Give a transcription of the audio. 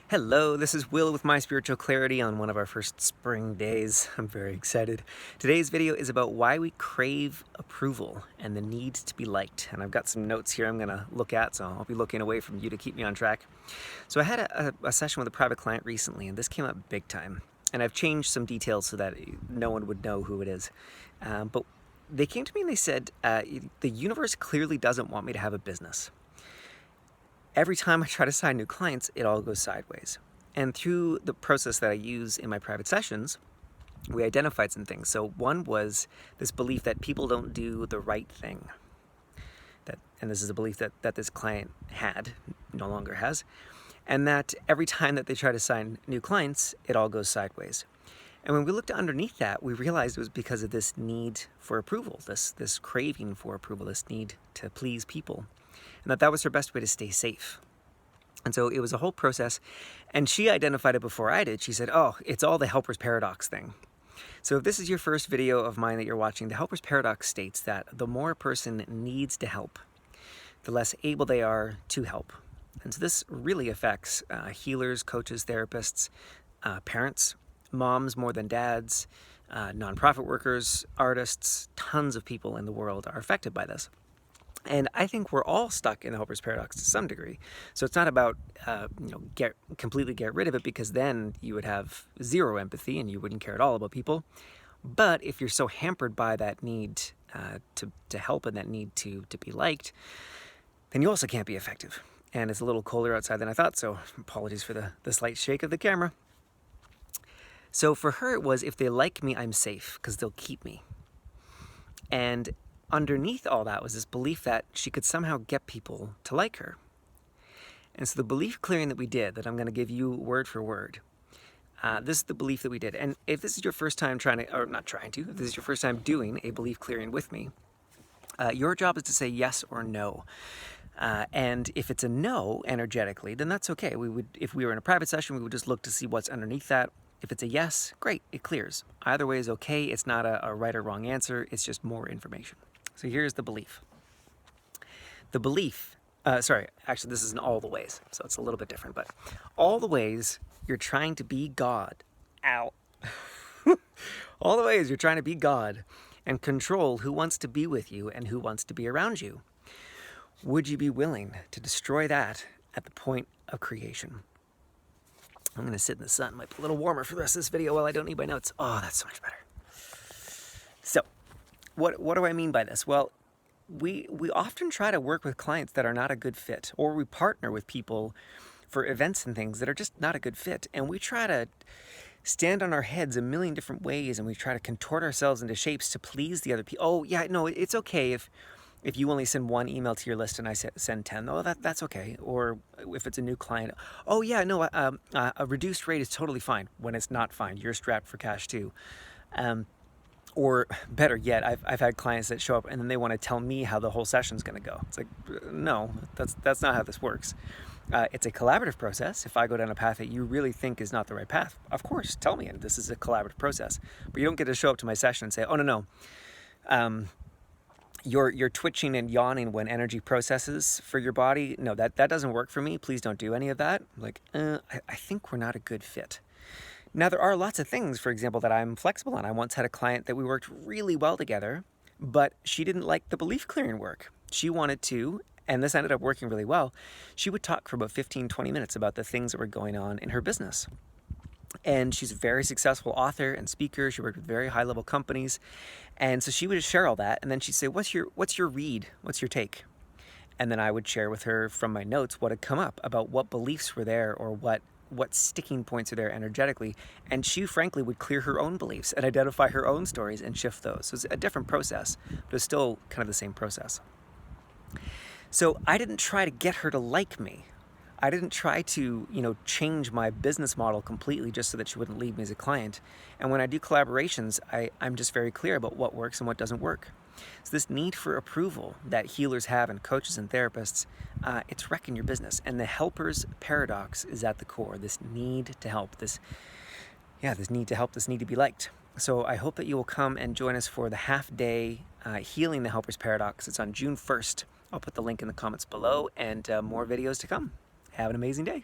Hello, this is Will with My Spiritual Clarity on one of our first spring days. I'm very excited. Today's video is about why we crave approval and the need to be liked. And I've got some notes here I'm going to look at, so I'll be looking away from you to keep me on track. So I had a session with a private client recently, and this came up big time. And I've changed some details so that no one would know who it is. But they came to me and they said, the universe clearly doesn't want me to have a business. Every time I try to sign new clients, it all goes sideways. And through the process that I use in my private sessions, we identified some things. So one was this belief that people don't do the right thing. And this is a belief that this client had, no longer has. And that every time that they try to sign new clients, it all goes sideways. And when we looked underneath that, we realized it was because of this need for approval, this craving for approval, this need to please people. And that was her best way to stay safe. And so it was a whole process, and she identified it before I did. She said, oh, it's all the helper's paradox thing. So if this is your first video of mine that you're watching, the helper's paradox states that the more a person needs to help, the less able they are to help. And so this really affects healers, coaches, therapists, parents, moms more than dads, nonprofit workers, artists. Tons of people in the world are affected by this. And I think we're all stuck in the helper's paradox to some degree. So it's not about completely get rid of it, because then you would have zero empathy and you wouldn't care at all about people. But if you're so hampered by that need to help and that need to be liked, then you also can't be effective. And it's a little colder outside than I thought, so apologies for the slight shake of the camera. So for her it was, if they like me, I'm safe because they'll keep me. And underneath all that was this belief that she could somehow get people to like her. And so the belief clearing that we did, that I'm going to give you word for word, this is the belief that we did. And if this is your first time if this is your first time doing a belief clearing with me, your job is to say yes or no. And if it's a no energetically, then that's okay. If we were in a private session, we would just look to see what's underneath that. If it's a yes, great, it clears. Either way is okay. It's not a right or wrong answer. It's just more information. So here's the belief. The belief, actually this isn't all the ways, so it's a little bit different, but all the ways you're trying to be God, all the ways you're trying to be God and control who wants to be with you and who wants to be around you. Would you be willing to destroy that at the point of creation? I'm going to sit in the sun. Might be a little warmer for the rest of this video while I don't need my notes. Oh, that's so much better. So, what do I mean by this? Well, we often try to work with clients that are not a good fit, or we partner with people for events and things that are just not a good fit. And we try to stand on our heads a million different ways, and we try to contort ourselves into shapes to please the other people. Oh, yeah, no, it's okay if you only send one email to your list and I send 10, oh, that's okay. Or if it's a new client, oh yeah, no, a reduced rate is totally fine, when it's not fine. You're strapped for cash too. Or better yet, I've had clients that show up and then they want to tell me how the whole session's going to go. It's like, no, that's not how this works. It's a collaborative process. If I go down a path that you really think is not the right path, of course, tell me, and this is a collaborative process. But you don't get to show up to my session and say, oh, no. You're twitching and yawning when energy processes for your body. No, that doesn't work for me. Please don't do any of that. Like, I think we're not a good fit. Now, there are lots of things, for example, that I'm flexible on. I once had a client that we worked really well together, but she didn't like the belief clearing work. She wanted to, and this ended up working really well, she would talk for about 15, 20 minutes about the things that were going on in her business. And she's a very successful author and speaker. She worked with very high-level companies. And so she would just share all that, and then she'd say, what's your read? What's your take? And then I would share with her from my notes what had come up about what beliefs were there, or what sticking points are there energetically. And she frankly would clear her own beliefs and identify her own stories and shift those. So it's a different process, but it's still kind of the same process. So I didn't try to get her to like me. I didn't try to, change my business model completely just so that she wouldn't leave me as a client. And when I do collaborations, I'm just very clear about what works and what doesn't work. So this need for approval that healers have, and coaches and therapists, it's wrecking your business. And the helper's paradox is at the core. This need to help, this need to help, this need to be liked. So I hope that you will come and join us for the half-day Healing the Helper's Paradox. It's on June 1st. I'll put the link in the comments below, and more videos to come. Have an amazing day.